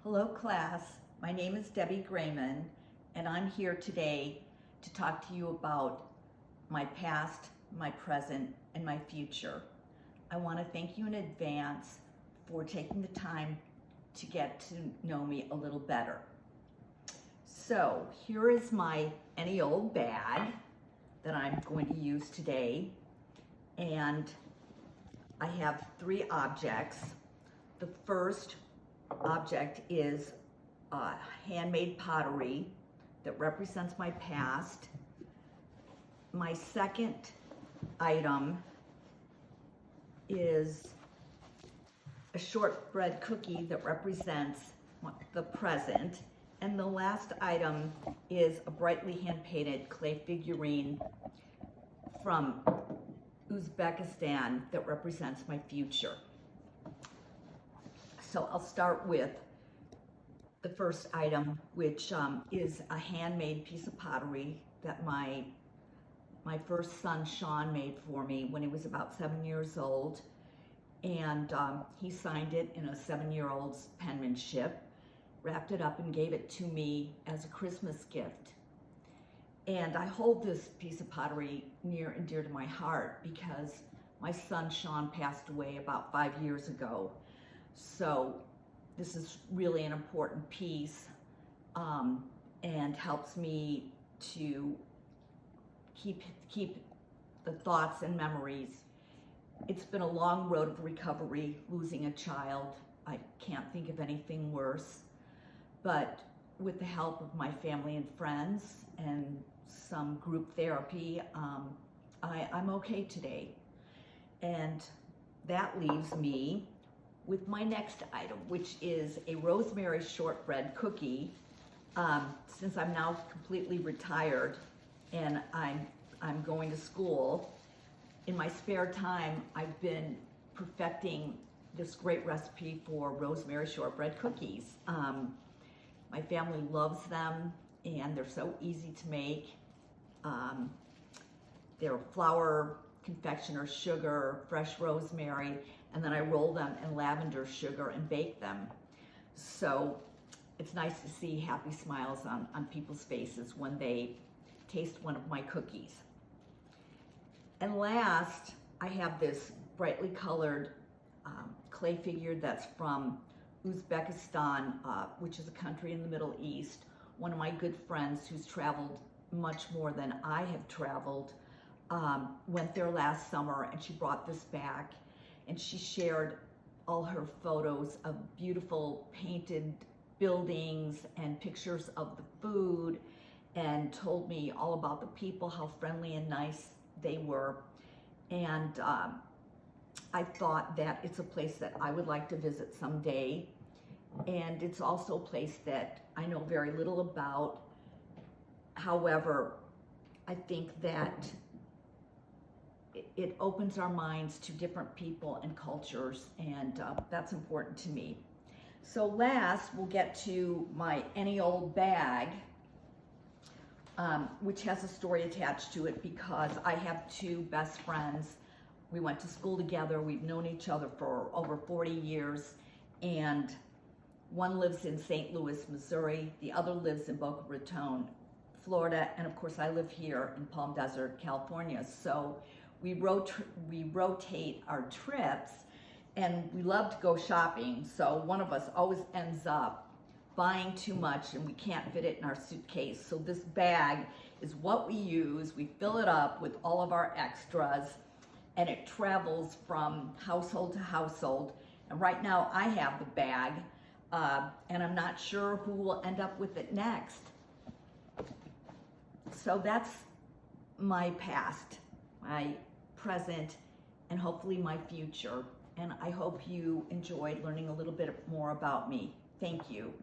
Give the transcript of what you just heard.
Hello class, my name is Debbie Grayman and I'm here today to talk to you about my past, my present, and my future. I want to thank you in advance for taking the time to get to know me a little better. So here is my any old bag that I'm going to use today, and I have three objects. The first object is handmade pottery that represents my past. My second item is a shortbread cookie that represents the present. And the last item is a brightly hand-painted clay figurine from Uzbekistan that represents my future. So I'll start with the first item, which is a handmade piece of pottery that my first son Sean made for me when he was about 7 years old, and he signed it in a 7-year-old's penmanship, wrapped it up and gave it to me as a Christmas gift. And I hold this piece of pottery near and dear to my heart because my son Sean passed away about 5 years ago. So this is really an important piece and helps me to keep the thoughts and memories. It's been a long road of recovery, losing a child. I can't think of anything worse. But with the help of my family and friends and some group therapy, I'm okay today. And that leaves me with my next item, which is a rosemary shortbread cookie. Since I'm now completely retired and I'm going to school, in my spare time, I've been perfecting this great recipe for rosemary shortbread cookies. My family loves them and they're so easy to make. They're flour, confectioner, sugar, fresh rosemary, and then I roll them in lavender sugar and bake them. So it's nice to see happy smiles on people's faces when they taste one of my cookies. And last, I have this brightly colored clay figure that's from Uzbekistan, which is a country in the Middle East. One of my good friends who's traveled much more than I have traveled went there last summer, and she brought this back, and she shared all her photos of beautiful painted buildings and pictures of the food, and told me all about the people, how friendly and nice they were. And I thought that it's a place that I would like to visit someday. And it's also a place that I know very little about. However, I think that it opens our minds to different people and cultures, and that's important to me. So last, we'll get to my any old bag, which has a story attached to it because I have two best friends. We went to school together. We've known each other for over 40 years, and one lives in St. Louis, Missouri. The other lives in Boca Raton, Florida, and of course I live here in Palm Desert, California. So we rotate our trips, and we love to go shopping. So one of us always ends up buying too much and we can't fit it in our suitcase. So this bag is what we use. We fill it up with all of our extras, and it travels from household to household. And right now I have the bag, and I'm not sure who will end up with it next. So that's my past, my present, and hopefully my future. And I hope you enjoyed learning a little bit more about me. Thank you.